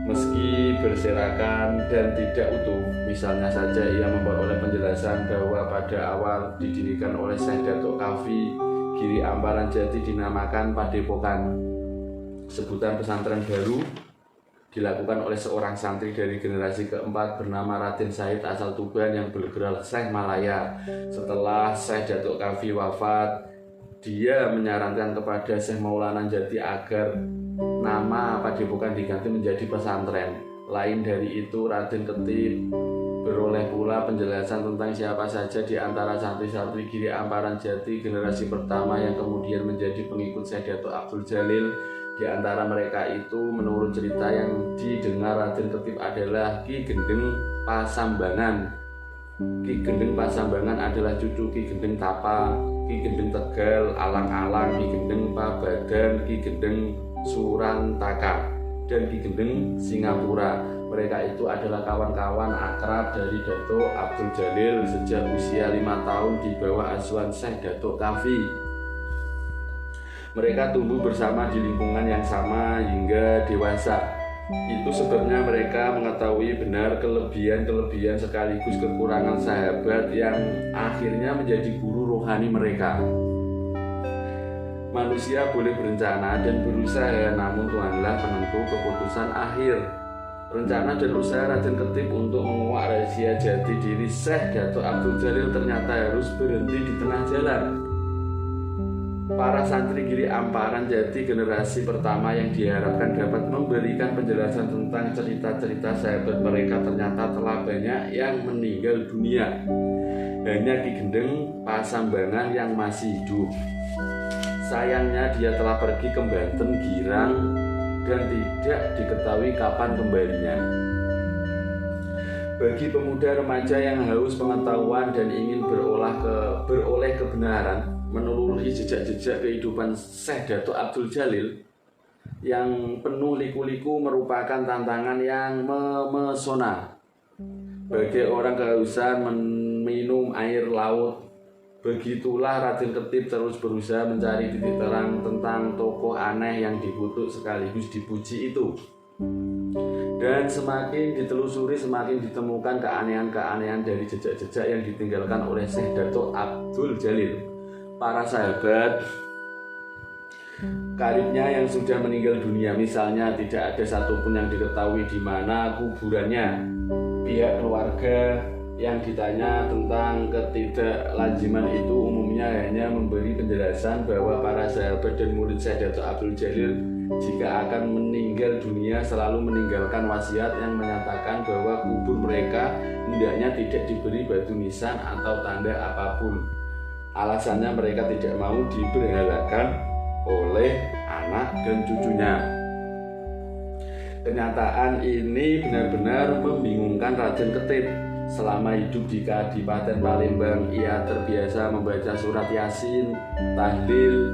Meski berserakan dan tidak utuh, misalnya saja ia memperoleh penjelasan bahwa pada awal didirikan oleh Syekh Dato Kafi, Giri Amparan Jati dinamakan Padepokan. Sebutan pesantren baru dilakukan oleh seorang santri dari generasi keempat bernama Raden Said asal Tuban yang bergelar Syekh Malaya. Setelah Syekh Dato Kafi wafat, dia menyarankan kepada Syekh Maulana Jati agar nama Padepokan diganti menjadi pesantren. Lain dari itu, Raden Ketip beroleh pula penjelasan tentang siapa saja di antara santri-santri Giri Amparan Jati generasi pertama yang kemudian menjadi pengikut Syekh Dato Abdul Jalil. Di antara mereka itu, menurut cerita yang didengar Raden Ketip adalah Ki Gendeng Pasambangan. Ki Gendeng Pasambangan adalah cucu Ki Gendeng Tapa, Ki Gendeng Tegal, Alang-alang, Ki Gendeng Pabadan, Ki Gendeng Surantaka, dan Ki Gendeng Singapura. Mereka itu adalah kawan-kawan akrab dari Datuk Abdul Jalil sejak usia 5 tahun di bawah asuhan Syekh Datuk Kafi. Mereka tumbuh bersama di lingkungan yang sama hingga dewasa. Itu sebabnya mereka mengetahui benar kelebihan-kelebihan sekaligus kekurangan sahabat yang akhirnya menjadi guru rohani mereka. Manusia boleh berencana dan berusaha, namun Tuhanlah penentu keputusan akhir. Rencana dan usaha Raden Ketip untuk menguak rahasia jati diri Syekh Datuk Abdul Jalil ternyata harus berhenti di tengah jalan. Para santri Giri Amparan Jati generasi pertama yang diharapkan dapat memberikan penjelasan tentang cerita-cerita sahabat mereka ternyata telah banyak yang meninggal dunia. Hanya Ki Gendeng Pasambangan yang masih hidup. Sayangnya dia telah pergi ke Banten Girang dan tidak diketahui kapan kembalinya. Bagi pemuda remaja yang haus pengetahuan dan ingin beroleh kebenaran, menelurhi jejak-jejak kehidupan Syekh Datuk Abdul Jalil yang penuh liku-liku merupakan tantangan yang memesona. Bagi orang kehausan minum air laut, begitulah Raden Ketip terus berusaha mencari titik terang tentang tokoh aneh yang dikutuk sekaligus dipuji itu. Dan semakin ditelusuri semakin ditemukan keanehan-keanehan dari jejak-jejak yang ditinggalkan oleh Syekh Datuk Abdul Jalil. Para sahabat karibnya yang sudah meninggal dunia, misalnya tidak ada satupun yang diketahui di mana kuburannya. Pihak keluarga yang ditanya tentang ketidaklaziman itu umumnya hanya memberi penjelasan bahwa para sahabat dan murid Syekh Datuk Abdul Jalil jika akan meninggal dunia selalu meninggalkan wasiat yang menyatakan bahwa kubur mereka hendaknya tidak diberi batu nisan atau tanda apapun. Alasannya mereka tidak mau diberhalakan oleh anak dan cucunya. Kenyataan ini benar-benar membingungkan Raden Ketip. Selama hidup di Kadipaten Palembang, ia terbiasa membaca surat Yasin, tahlil,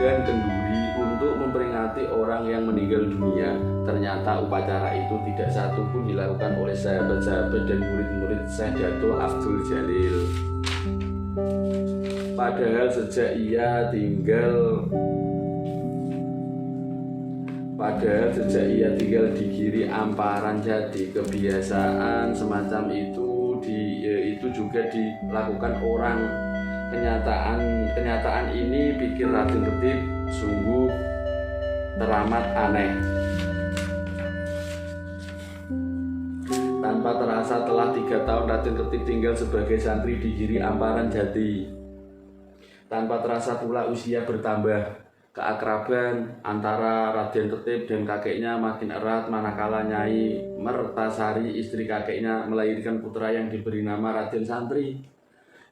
dan kenduri untuk memperingati orang yang meninggal dunia. Ternyata upacara itu tidak satu pun dilakukan oleh sahabat-sahabat dan murid-murid Syekh Datuk Abdul Jalil. Padahal sejak ia tinggal di Giri Amparan Jati, kebiasaan semacam itu juga dilakukan orang. Kenyataan ini pikir Raden Ketip sungguh teramat aneh. Tanpa terasa telah 3 tahun Raden Ketip tinggal sebagai santri di Giri Amparan Jati. Tanpa terasa pula usia bertambah. Keakraban antara Raden Ketip dan kakeknya makin erat manakala Nyai Mertasari, istri kakeknya, melahirkan putra yang diberi nama Raden Santri.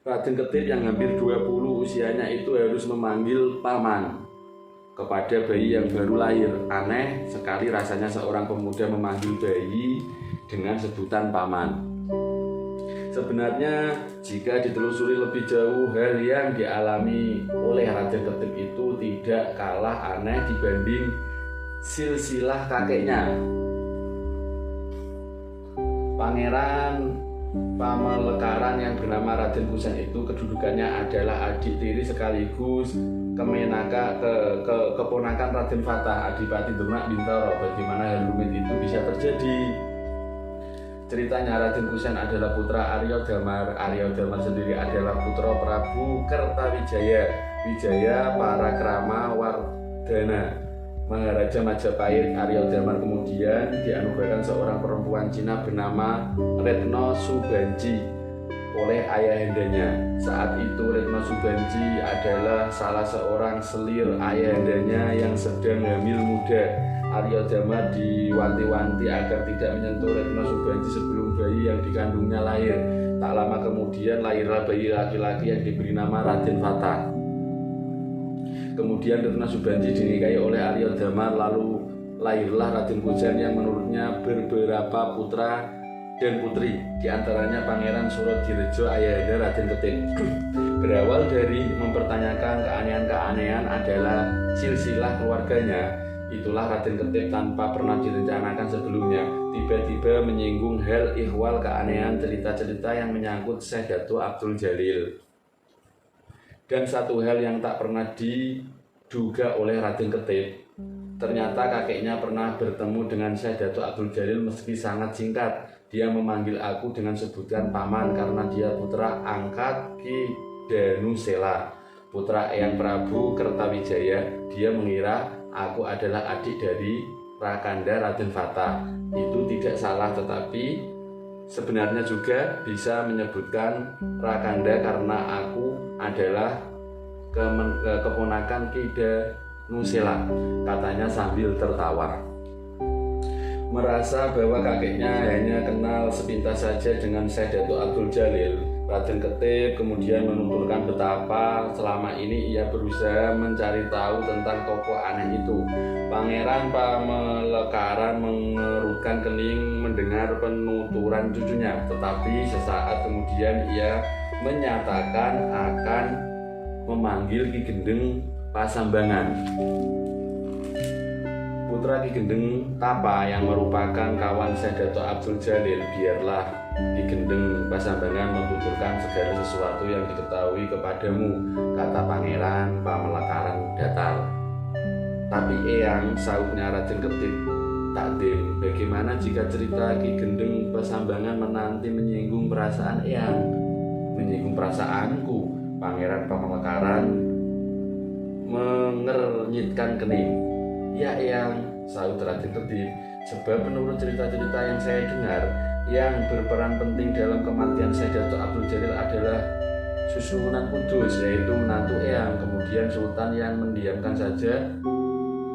Raden Ketip yang hampir 20 usianya itu harus memanggil paman kepada bayi yang baru lahir. Aneh sekali rasanya seorang pemuda memanggil bayi dengan sebutan paman. Sebenarnya jika ditelusuri lebih jauh, hal yang dialami oleh Raden Ketip itu tidak kalah aneh dibanding silsilah kakeknya. Pangeran Pamelekaran yang bernama Raden Kusen itu kedudukannya adalah adik tiri sekaligus keponakan Raden Fatah, Adipati Demak Bintoro. Bagaimana hal rumit itu bisa terjadi? Ceritanya Raden Kusen adalah putra Aryo Damar. Aryo Damar sendiri adalah putra Prabu Kertawijaya, Wijaya Parakrama Wardana, Maharaja Majapahit. Aryo Damar kemudian dianugerahkan seorang perempuan Cina bernama Retno Subanji oleh ayahandanya. Saat itu Retno Subanji adalah salah seorang selir ayahandanya yang sedang hamil muda. Aryo Damar diwanti-wanti agar tidak menyentuh Retno Subanji sebelum bayi yang dikandungnya lahir. Tak lama kemudian lahirlah bayi laki-laki yang diberi nama Raden Fatah. Kemudian Retno Subanji dinikahi oleh Aryo Damar, lalu lahirlah Raden Kusen yang menurutnya beberapa putra dan putri, diantaranya Pangeran Surodirejo ayahanda Raden Ketip. Berawal dari mempertanyakan keanehan-keanehan adalah silsilah keluarganya. Itulah Raden Ketip tanpa pernah direncanakan sebelumnya, tiba-tiba menyinggung hal ihwal keanehan cerita-cerita yang menyangkut Syekh Datuk Abdul Jalil. Dan satu hal yang tak pernah diduga oleh Raden Ketip, ternyata kakeknya pernah bertemu dengan Syekh Datuk Abdul Jalil meski sangat singkat. Dia memanggil aku dengan sebutan paman karena dia putra angkat Ki Danusela, putra Eyang Prabu Kertawijaya. Dia mengira aku adalah adik dari Rakanda Raden Fata. Itu tidak salah, tetapi sebenarnya juga bisa menyebutkan Rakanda karena aku adalah keponakan Ki Danusela, katanya sambil tertawa. Merasa bahwa kakeknya hanya kenal sepintas saja dengan Syekh Datuk Abdul Jalil, Raden Ketip kemudian menuturkan betapa selama ini ia berusaha mencari tahu tentang tokoh aneh itu. Pangeran Pamekaran mengerutkan kening mendengar penuturan cucunya, tetapi sesaat kemudian ia menyatakan akan memanggil Ki Gendeng Pasambangan, putra Ki Gendeng Tapa yang merupakan kawan Syekh Datuk Abdul Jalil. Biarlah Ki Gendeng Pasambangan menuturkan segala sesuatu yang diketahui kepadamu, kata Pangeran Pamekaran datar. Tapi Eyang, sahutnya Raden Ketip, takdim, bagaimana jika cerita Ki Gendeng Pasambangan menanti menyinggung perasaan Eyang, menyinggung perasaanku? Pangeran Pamekaran mengernyitkan kening. Ya Eyang, sahut Raden Ketip, sebab menurut cerita-cerita yang saya dengar, yang berperan penting dalam kematian Syekh Datuk Abdul Jalil adalah Susuhunan Kudus, yaitu menantu Eyang. Kemudian Sultan yang mendiamkan saja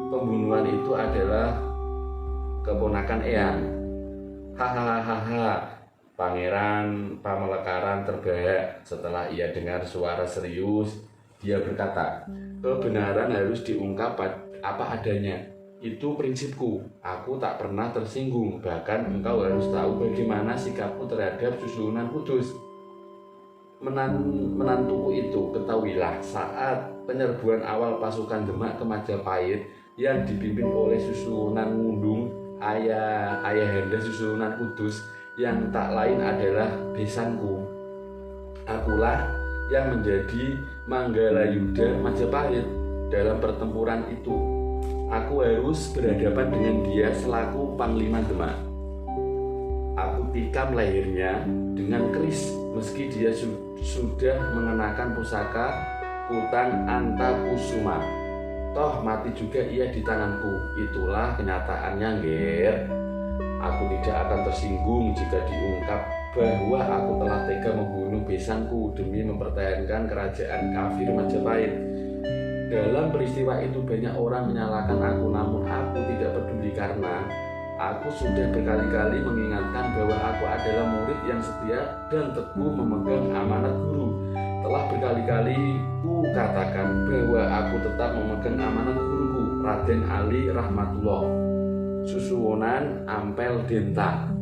pembunuhan itu adalah keponakan Eyang. Hahaha. Pangeran Pamekaran terbahak setelah ia dengar suara serius. Dia berkata, kebenaran harus diungkap apa adanya. Itu prinsipku. Aku tak pernah tersinggung. Bahkan engkau harus tahu bagaimana sikapku terhadap Susuhunan Kudus. Menantuku itu, ketahuilah, saat penyerbuan awal pasukan Demak ke Majapahit yang dipimpin oleh Susuhunan Ngundung, ayahanda Susuhunan Kudus, yang tak lain adalah besanku. Akulah yang menjadi Manggalayuda Majapahit dalam pertempuran itu. Aku harus berhadapan dengan dia selaku Panglima Demak. Aku tikam lehernya dengan keris meski dia sudah mengenakan pusaka Kutang Antakusuma. Toh mati juga ia di tanganku. Itulah kenyataannya, Nger. Aku tidak akan tersinggung jika diungkap bahwa aku telah tega membunuh besanku demi mempertahankan kerajaan kafir Majapahit. Dalam peristiwa itu banyak orang menyalahkan aku, namun aku tidak peduli karena aku sudah berkali-kali mengingatkan bahwa aku adalah murid yang setia dan teguh memegang amanat guru. Telah berkali-kali ku katakan bahwa aku tetap memegang amanat guruku, Raden Ali Rahmatullah Susuhunan Ampel Denta,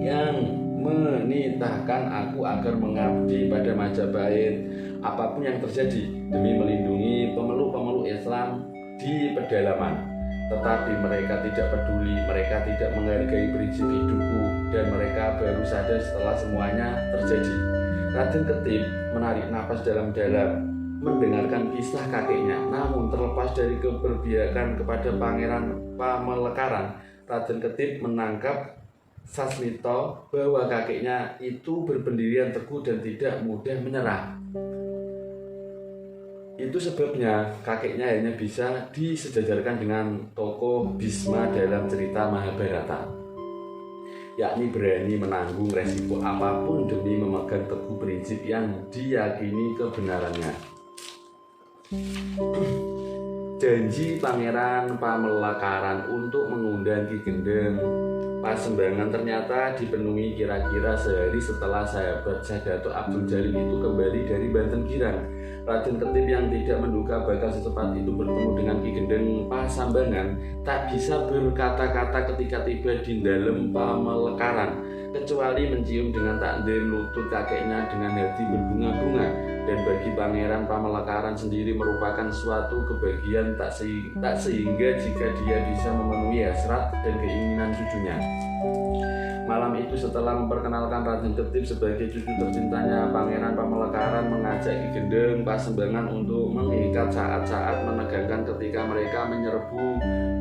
yang menitahkan aku agar mengabdi pada Majapahit apapun yang terjadi demi melindungi pemeluk-pemeluk Islam di pedalaman. Tetapi mereka tidak peduli, mereka tidak menghargai prinsip hidupku, dan mereka baru sadar setelah semuanya terjadi. Raden Ketip menarik napas dalam-dalam mendengarkan kisah kakeknya. Namun terlepas dari keberpihakan kepada Pangeran Pamekaran, Raden Ketip menangkap Sasmito bahwa kakeknya itu berpendirian teguh dan tidak mudah menyerah. Itu sebabnya kakeknya hanya bisa disejajarkan dengan tokoh Bhisma dalam cerita Mahabharata, yakni berani menanggung resiko apapun demi memegang teguh prinsip yang diyakini kebenarannya. Janji Pangeran Pamekaran untuk mengundang Ki Gendeng Pasembangan ternyata dipenuhi kira-kira sehari setelah sahabat Syekh Datuk Abdul Jalil itu kembali dari Banten Girang. Raden Ketip yang tidak menduga bakal secepat itu bertemu dengan Ki Gendeng Pasembangan tak bisa berkata-kata ketika tiba di dalam Pamekaran. kecuali mencium dengan takdim lutut kakeknya dengan hati berbunga-bunga. Dan bagi Pangeran Pamekaran sendiri merupakan suatu kebahagiaan tak sehingga jika dia bisa memenuhi hasrat dan keinginan cucunya. Malam itu setelah memperkenalkan Raden Ketip sebagai cucu tercintanya, Pangeran Pamekaran mengajak Ki Gendeng Pasembangan untuk mengikat saat-saat menegangkan ketika mereka menyerbu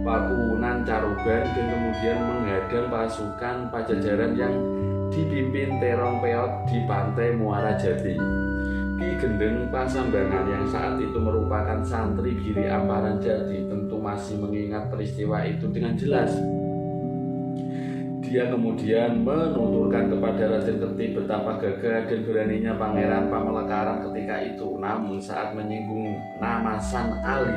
Pakuwunan Caruban dan kemudian menghadang pasukan Pajajaran yang dipimpin Terong Peot di pantai Muara Jati. Ki Gendeng Pasembangan yang saat itu merupakan santri Giri Amparan Jati tentu masih mengingat peristiwa itu dengan jelas. Dia kemudian menuturkan kepada Raden Ketip betapa gagah dan beraninya Pangeran Pamekaran ketika itu. Namun saat menyinggung nama San Ali,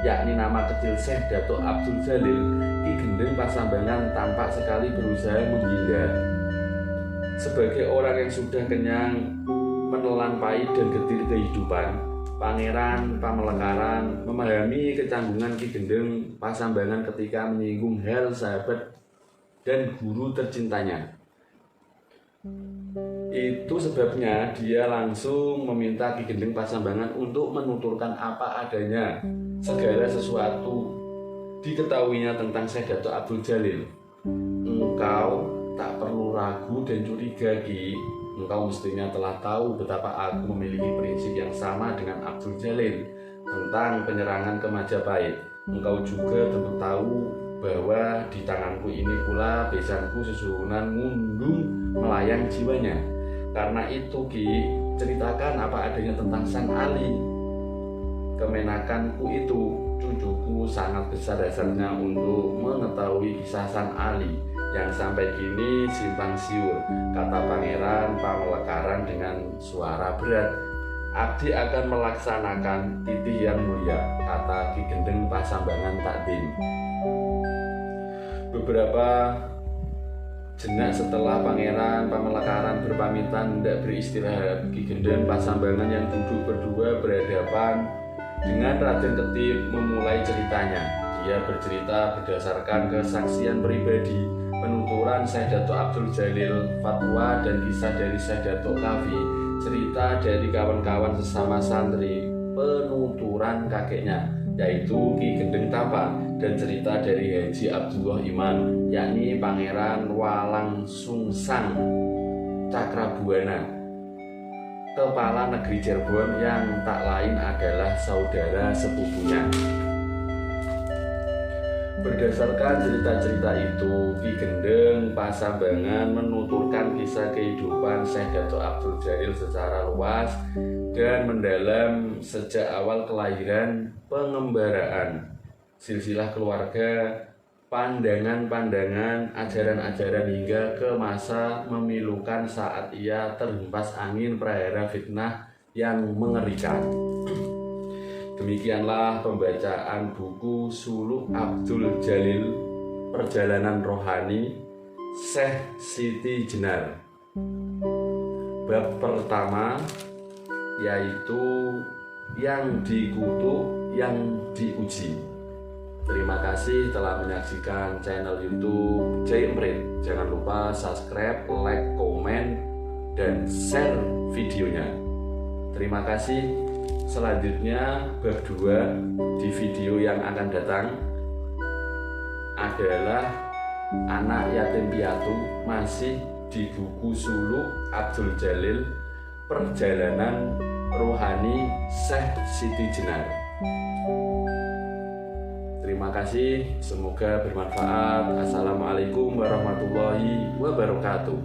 yakni nama kecil Syekh Datuk Abdul Jalil, Ki Gendeng Pasembangan tampak sekali berusaha menghindar. Sebagai orang yang sudah kenyang menelan pahit dan getir kehidupan, Pangeran Pamekaran memahami kecanggungan Ki Gendeng Pasembangan ketika menyinggung hal sahabat dan guru tercintanya. Itu sebabnya dia langsung meminta Ki Gendeng Pasembangan untuk menuturkan apa adanya segala sesuatu diketahuinya tentang Syekh Datuk Abdul Jalil. Engkau tak perlu ragu dan curiga, Ki. Engkau mestinya telah tahu betapa aku memiliki prinsip yang sama dengan Abdul Jalil tentang penyerangan ke Majapahit. Engkau juga tentu tahu bahwa di tanganku ini pula besanku sesuhunan ngundung melayang jiwanya. Karena itu, Ki, ceritakan apa adanya tentang Sang Ali. Kemenakanku itu, cucuku sangat besar dasarnya untuk mengetahui kisah Sang Ali yang sampai kini simpang siur, kata Pangeran Pamekaran dengan suara berat. Abdi akan melaksanakan titih yang mulia, kata Ki Gendeng Pasembangan takdim. Beberapa jenak setelah Pangeran Pamekaran berpamitan hendak beristirahat, Ki Gendeng Pasembangan yang duduk berdua berhadapan dengan Raden Ketip memulai ceritanya. Dia bercerita berdasarkan kesaksian pribadi, penuturan Syekh Datuk Abdul Jalil, fatwa dan kisah dari Syekh Datuk Kafi, cerita dari kawan-kawan sesama santri, penuturan kakeknya yaitu Ki Gendeng Tapa, dan cerita dari Haji Abdullah Iman, yakni Pangeran Walang Sungsang Cakrabuana, kepala negeri Cirebon yang tak lain adalah saudara sepupunya. Berdasarkan cerita-cerita itu, Ki Gendeng Pasembangan menuturkan kisah kehidupan Syekh Datuk Abdul Jalil secara luas dan mendalam sejak awal kelahiran, pengembaraan, silsilah keluarga, pandangan-pandangan, ajaran-ajaran hingga ke masa memilukan saat ia terhempas angin prahara fitnah yang mengerikan. Demikianlah pembacaan buku Suluk Abdul Jalil, Perjalanan Rohani Syekh Siti Jenar. Bab pertama yaitu yang dikutuk, yang diuji. Terima kasih telah menyaksikan channel YouTube Jai Emprit. Jangan lupa subscribe, like, komen, dan share videonya. Terima kasih. Selanjutnya bab 2 di video yang akan datang adalah anak yatim piatu, masih di buku Suluk Abdul Jalil, Perjalanan Rohani Syekh Siti Jenar. Terima kasih, semoga bermanfaat. Assalamualaikum warahmatullahi wabarakatuh.